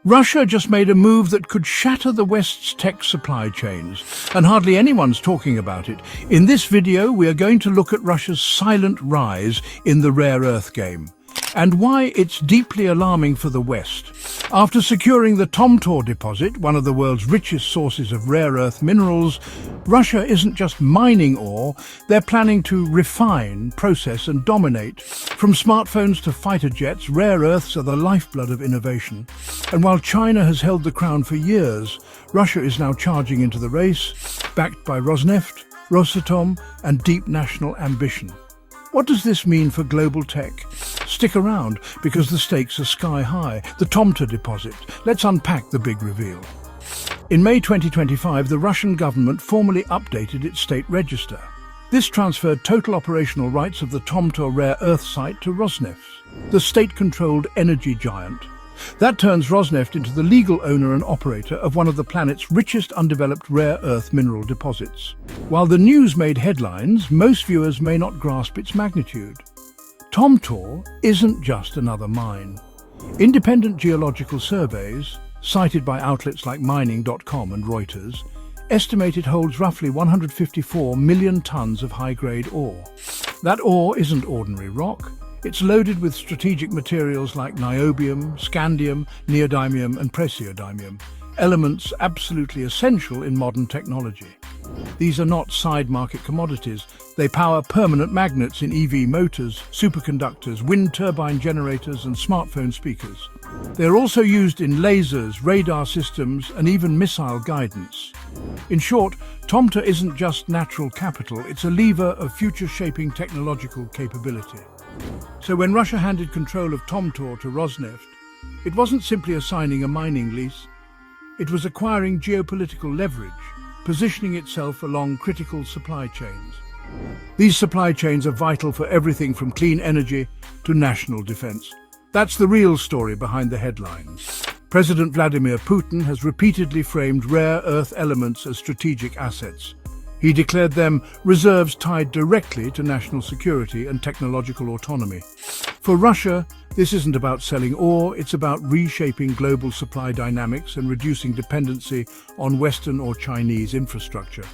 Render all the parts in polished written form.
Russia just made a move that could shatter the West's tech supply chains, and hardly anyone's talking about it. In this video, we are going to look at Russia's silent rise in the rare earth game, and why it's deeply alarming for the West. After securing the Tomtor deposit, one of the world's richest sources of rare earth minerals, Russia isn't just mining ore, they're planning to refine, process and dominate. From smartphones to fighter jets, rare earths are the lifeblood of innovation. And while China has held the crown for years, Russia is now charging into the race, backed by Rosneft, Rosatom and deep national ambition. What does this mean for global tech? Stick around, because the stakes are sky high. The Tomtor deposit. Let's unpack the big reveal. In May 2025, the Russian government formally updated its state register. This transferred total operational rights of the Tomtor rare earth site to Rosneft, the state-controlled energy giant. That turns Rosneft into the legal owner and operator of one of the planet's richest undeveloped rare earth mineral deposits. While the news made headlines, most viewers may not grasp its magnitude. Tomtor isn't just another mine. Independent geological surveys, cited by outlets like mining.com and Reuters, estimate it holds roughly 154 million tons of high-grade ore. That ore isn't ordinary rock. It's loaded with strategic materials like niobium, scandium, neodymium and praseodymium, elements absolutely essential in modern technology. These are not side-market commodities. They power permanent magnets in EV motors, superconductors, wind turbine generators and smartphone speakers. They're also used in lasers, radar systems and even missile guidance. In short, Tomtor isn't just natural capital, it's a lever of future-shaping technological capability. So when Russia handed control of Tomtor to Rosneft, it wasn't simply assigning a mining lease, it was acquiring geopolitical leverage, positioning itself along critical supply chains. These supply chains are vital for everything from clean energy to national defense. That's the real story behind the headlines. President Vladimir Putin has repeatedly framed rare earth elements as strategic assets. He declared them reserves tied directly to national security and technological autonomy. For Russia, this isn't about selling ore, it's about reshaping global supply dynamics and reducing dependency on Western or Chinese infrastructure.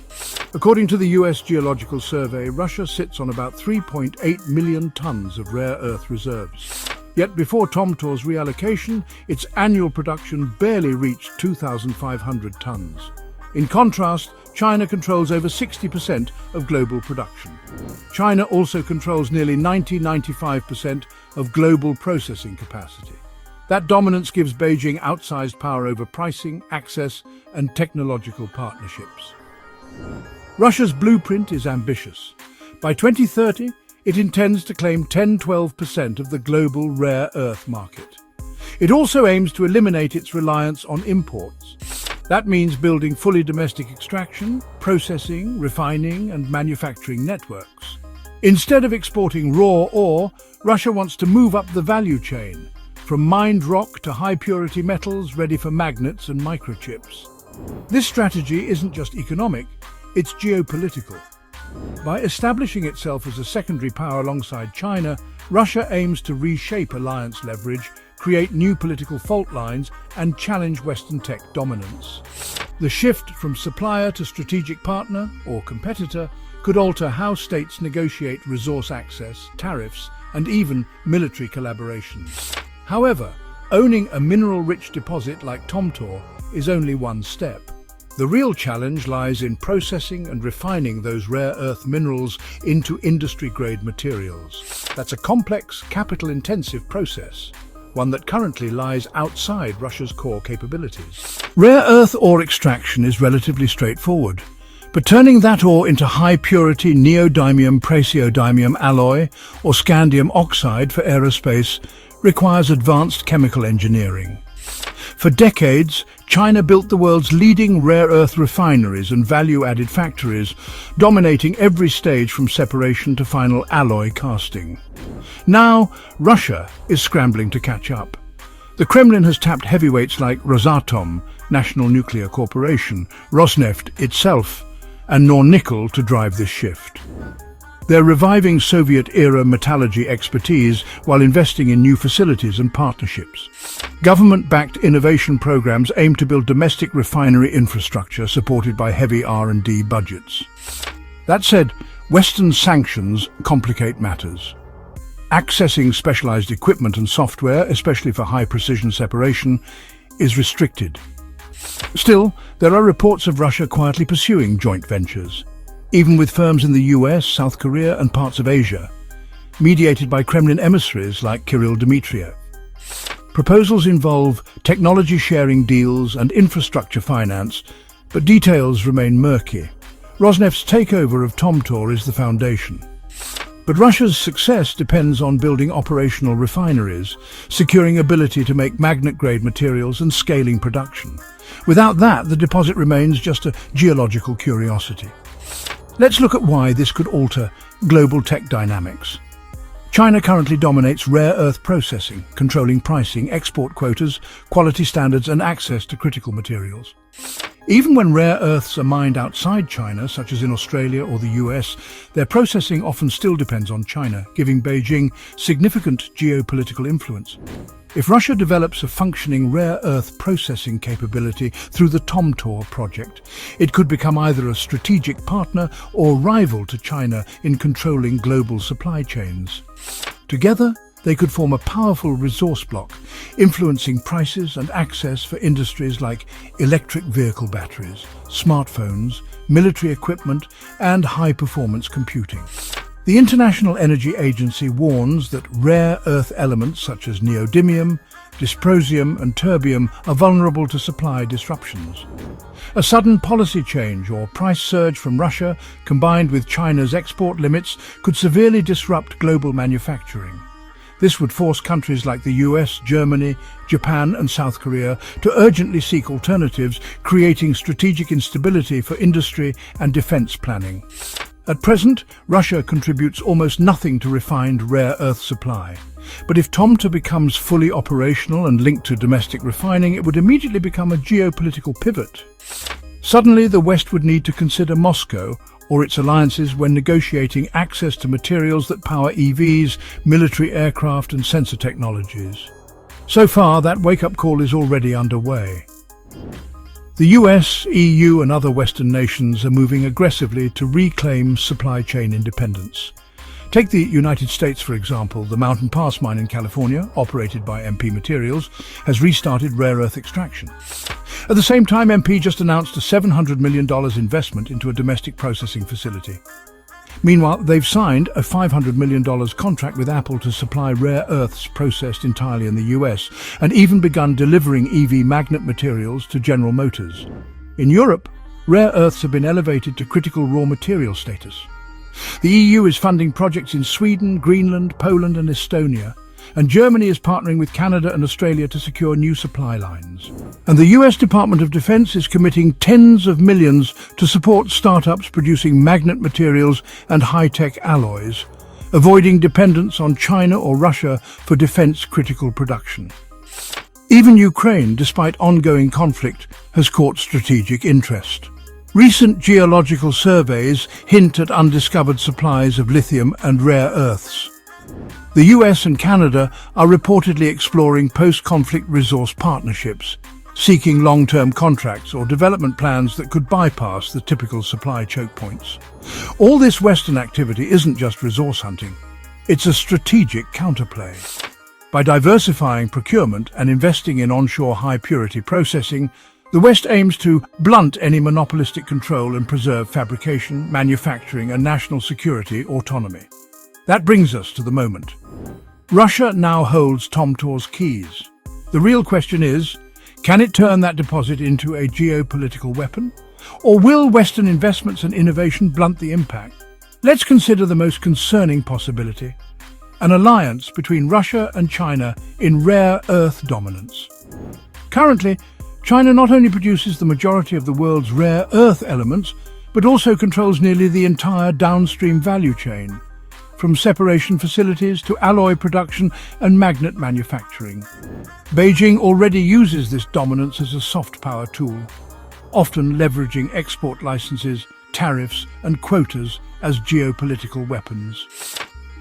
According to the US Geological Survey, Russia sits on about 3.8 million tons of rare earth reserves. Yet before Tomtor's reallocation, its annual production barely reached 2,500 tons. In contrast, China controls over 60% of global production. China also controls nearly 90–95% of global processing capacity. That dominance gives Beijing outsized power over pricing, access, and technological partnerships. Russia's blueprint is ambitious. By 2030, it intends to claim 10–12% of the global rare earth market. It also aims to eliminate its reliance on imports. That means building fully domestic extraction, processing, refining and manufacturing networks. Instead of exporting raw ore, Russia wants to move up the value chain, from mined rock to high-purity metals ready for magnets and microchips. This strategy isn't just economic, it's geopolitical. By establishing itself as a secondary power alongside China, Russia aims to reshape alliance leverage, create new political fault lines and challenge Western tech dominance. The shift from supplier to strategic partner or competitor could alter how states negotiate resource access, tariffs and even military collaboration. However, owning a mineral-rich deposit like Tomtor is only one step. The real challenge lies in processing and refining those rare earth minerals into industry-grade materials. That's a complex, capital-intensive process, one that currently lies outside Russia's core capabilities. Rare earth ore extraction is relatively straightforward, but turning that ore into high-purity neodymium praseodymium alloy or scandium oxide for aerospace requires advanced chemical engineering. For decades, China built the world's leading rare earth refineries and value-added factories, dominating every stage from separation to final alloy casting. Now, Russia is scrambling to catch up. The Kremlin has tapped heavyweights like Rosatom, National Nuclear Corporation, Rosneft itself, and Nornickel to drive this shift. They're reviving Soviet-era metallurgy expertise while investing in new facilities and partnerships. Government-backed innovation programs aim to build domestic refinery infrastructure supported by heavy R&D budgets. That said, Western sanctions complicate matters. Accessing specialized equipment and software, especially for high-precision separation, is restricted. Still, there are reports of Russia quietly pursuing joint ventures, even with firms in the US, South Korea and parts of Asia, mediated by Kremlin emissaries like Kirill Dmitriev. Proposals involve technology-sharing deals and infrastructure finance, but details remain murky. Rosneft's takeover of Tomtor is the foundation. But Russia's success depends on building operational refineries, securing ability to make magnet-grade materials and scaling production. Without that, the deposit remains just a geological curiosity. Let's look at why this could alter global tech dynamics. China currently dominates rare earth processing, controlling pricing, export quotas, quality standards and access to critical materials. Even when rare earths are mined outside China, such as in Australia or the US, their processing often still depends on China, giving Beijing significant geopolitical influence. If Russia develops a functioning rare earth processing capability through the Tomtor project, it could become either a strategic partner or rival to China in controlling global supply chains. Together, they could form a powerful resource bloc, influencing prices and access for industries like electric vehicle batteries, smartphones, military equipment, and high-performance computing. The International Energy Agency warns that rare earth elements such as neodymium, dysprosium and terbium are vulnerable to supply disruptions. A sudden policy change or price surge from Russia, combined with China's export limits, could severely disrupt global manufacturing. This would force countries like the US, Germany, Japan and South Korea to urgently seek alternatives, creating strategic instability for industry and defense planning. At present, Russia contributes almost nothing to refined rare earth supply. But if Tomtor becomes fully operational and linked to domestic refining, it would immediately become a geopolitical pivot. Suddenly, the West would need to consider Moscow or its alliances when negotiating access to materials that power EVs, military aircraft and sensor technologies. So far, that wake-up call is already underway. The US, EU and other Western nations are moving aggressively to reclaim supply chain independence. Take the United States, for example. The Mountain Pass mine in California, operated by MP Materials, has restarted rare earth extraction. At the same time, MP just announced a $700 million investment into a domestic processing facility. Meanwhile, they've signed a $500 million contract with Apple to supply rare earths processed entirely in the US, and even begun delivering EV magnet materials to General Motors. In Europe, rare earths have been elevated to critical raw material status. The EU is funding projects in Sweden, Greenland, Poland and Estonia, and Germany is partnering with Canada and Australia to secure new supply lines. And the US Department of Defense is committing tens of millions to support startups producing magnet materials and high-tech alloys, avoiding dependence on China or Russia for defense-critical production. Even Ukraine, despite ongoing conflict, has caught strategic interest. Recent geological surveys hint at undiscovered supplies of lithium and rare earths. The US and Canada are reportedly exploring post-conflict resource partnerships, seeking long-term contracts or development plans that could bypass the typical supply choke points. All this Western activity isn't just resource hunting, it's a strategic counterplay. By diversifying procurement and investing in onshore high-purity processing, the West aims to blunt any monopolistic control and preserve fabrication, manufacturing and national security autonomy. That brings us to the moment. Russia now holds Tomtor's keys. The real question is, can it turn that deposit into a geopolitical weapon? Or will Western investments and innovation blunt the impact? Let's consider the most concerning possibility: an alliance between Russia and China in rare earth dominance. Currently, China not only produces the majority of the world's rare earth elements, but also controls nearly the entire downstream value chain, from separation facilities to alloy production and magnet manufacturing. Beijing already uses this dominance as a soft power tool, often leveraging export licenses tariffs and quotas as geopolitical weapons.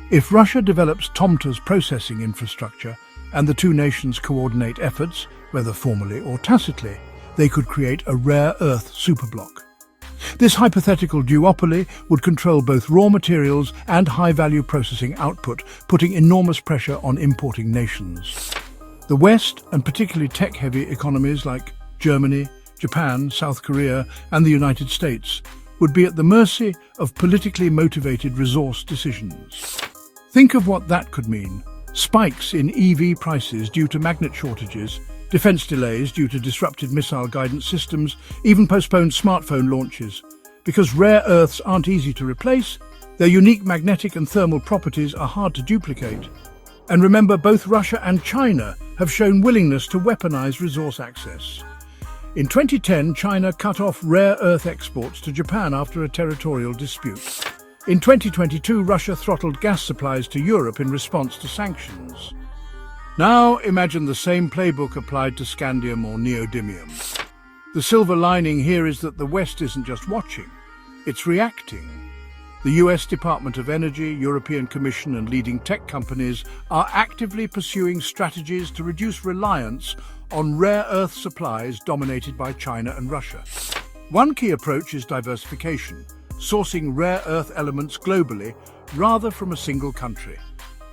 If Russia develops Tomtor's processing infrastructure and the two nations coordinate efforts, whether formally or tacitly, they could create a rare earth superbloc. This hypothetical duopoly would control both raw materials and high-value processing output, putting enormous pressure on importing nations. The West, and particularly tech-heavy economies like Germany, Japan, South Korea, and the United States, would be at the mercy of politically motivated resource decisions. Think of what that could mean. Spikes in EV prices due to magnet shortages, defense delays due to disrupted missile guidance systems, even postponed smartphone launches. Because rare earths aren't easy to replace, their unique magnetic and thermal properties are hard to duplicate. And remember, both Russia and China have shown willingness to weaponize resource access. In 2010, China cut off rare earth exports to Japan after a territorial dispute. In 2022, Russia throttled gas supplies to Europe in response to sanctions. Now imagine the same playbook applied to scandium or neodymium. The silver lining here is that the West isn't just watching, it's reacting. The US Department of Energy, European Commission and leading tech companies are actively pursuing strategies to reduce reliance on rare earth supplies dominated by China and Russia. One key approach is diversification, sourcing rare earth elements globally rather from a single country.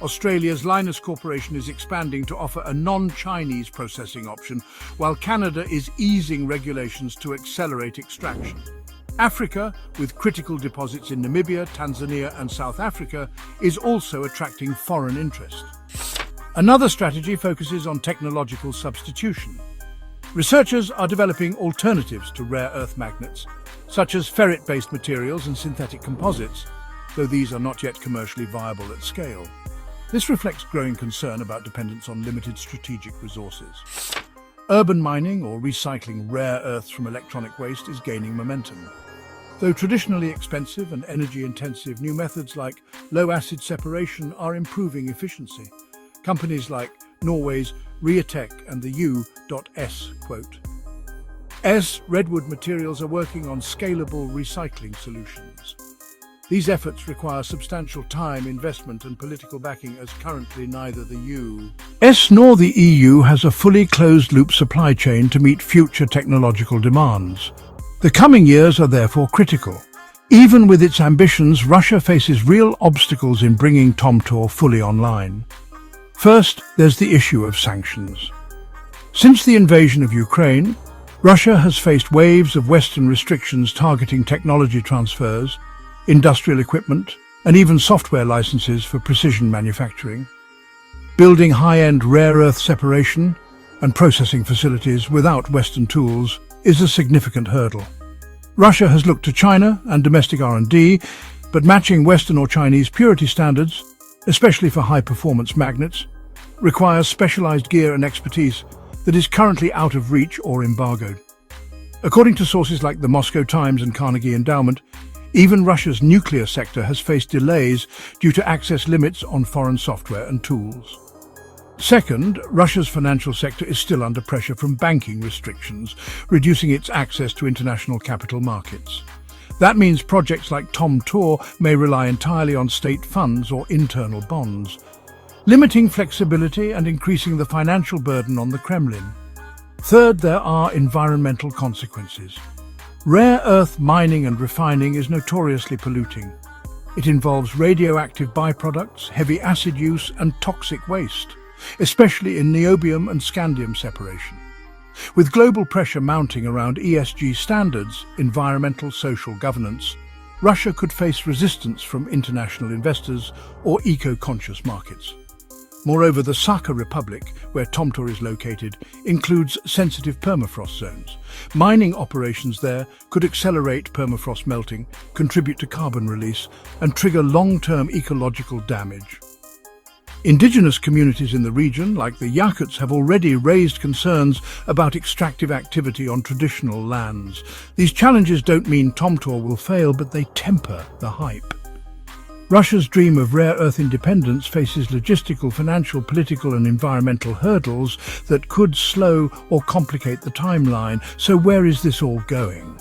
Australia's Lynas Corporation is expanding to offer a non-Chinese processing option, while Canada is easing regulations to accelerate extraction. Africa, with critical deposits in Namibia, Tanzania and South Africa, is also attracting foreign interest. Another strategy focuses on technological substitution. Researchers are developing alternatives to rare earth magnets, such as ferrite-based materials and synthetic composites, though these are not yet commercially viable at scale. This reflects growing concern about dependence on limited strategic resources. Urban mining, or recycling rare earths from electronic waste, is gaining momentum. Though traditionally expensive and energy-intensive, new methods like low-acid separation are improving efficiency. Companies like Norway's Riatec and the U.S. Redwood Materials are working on scalable recycling solutions. These efforts require substantial time, investment and political backing, as currently neither the US nor the EU has a fully closed-loop supply chain to meet future technological demands. The coming years are therefore critical. Even with its ambitions, Russia faces real obstacles in bringing Tomtor fully online. First, there's the issue of sanctions. Since the invasion of Ukraine, Russia has faced waves of Western restrictions targeting technology transfers, industrial equipment, and even software licenses for precision manufacturing. Building high-end rare earth separation and processing facilities without Western tools is a significant hurdle. Russia has looked to China and domestic R&D, but matching Western or Chinese purity standards, especially for high-performance magnets, requires specialized gear and expertise that is currently out of reach or embargoed. According to sources like the Moscow Times and Carnegie Endowment, even Russia's nuclear sector has faced delays due to access limits on foreign software and tools. Second, Russia's financial sector is still under pressure from banking restrictions, reducing its access to international capital markets. That means projects like Tomtor may rely entirely on state funds or internal bonds, limiting flexibility and increasing the financial burden on the Kremlin. Third, there are environmental consequences. Rare earth mining and refining is notoriously polluting. It involves radioactive byproducts, heavy acid use and toxic waste, especially in niobium and scandium separation. With global pressure mounting around ESG standards, environmental social governance, Russia could face resistance from international investors or eco-conscious markets. Moreover, the Sakha Republic, where Tomtor is located, includes sensitive permafrost zones. Mining operations there could accelerate permafrost melting, contribute to carbon release, and trigger long-term ecological damage. Indigenous communities in the region, like the Yakuts, have already raised concerns about extractive activity on traditional lands. These challenges don't mean Tomtor will fail, but they temper the hype. Russia's dream of rare earth independence faces logistical, financial, political and environmental hurdles that could slow or complicate the timeline. So where is this all going?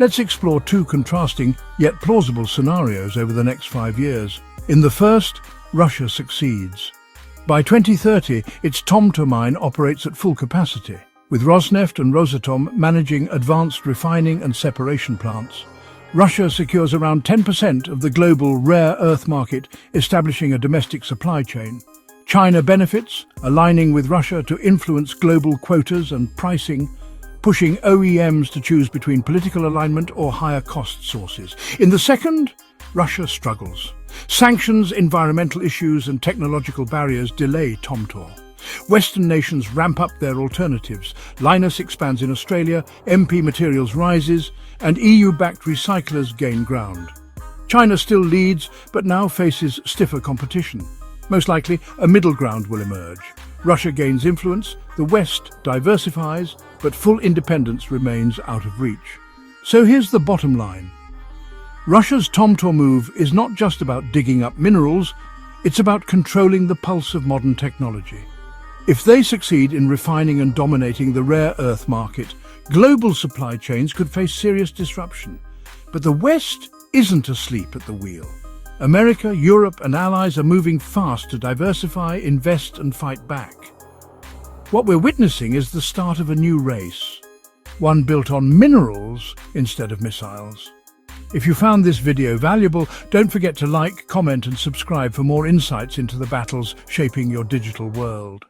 Let's explore two contrasting yet plausible scenarios over the next 5 years. In the first, Russia succeeds. By 2030, its Tomtor mine operates at full capacity, with Rosneft and Rosatom managing advanced refining and separation plants. Russia secures around 10% of the global rare earth market, establishing a domestic supply chain. China benefits, aligning with Russia to influence global quotas and pricing, pushing OEMs to choose between political alignment or higher cost sources. In the second, Russia struggles. Sanctions, environmental issues and technological barriers delay Tomtor. Western nations ramp up their alternatives. Linus expands in Australia, MP Materials rises, and EU-backed recyclers gain ground. China still leads, but now faces stiffer competition. Most likely, a middle ground will emerge. Russia gains influence, the West diversifies, but full independence remains out of reach. So here's the bottom line. Russia's Tomtor move is not just about digging up minerals, it's about controlling the pulse of modern technology. If they succeed in refining and dominating the rare earth market, global supply chains could face serious disruption. But the West isn't asleep at the wheel. America, Europe and allies are moving fast to diversify, invest and fight back. What we're witnessing is the start of a new race, one built on minerals instead of missiles. If you found this video valuable, don't forget to like, comment and subscribe for more insights into the battles shaping your digital world.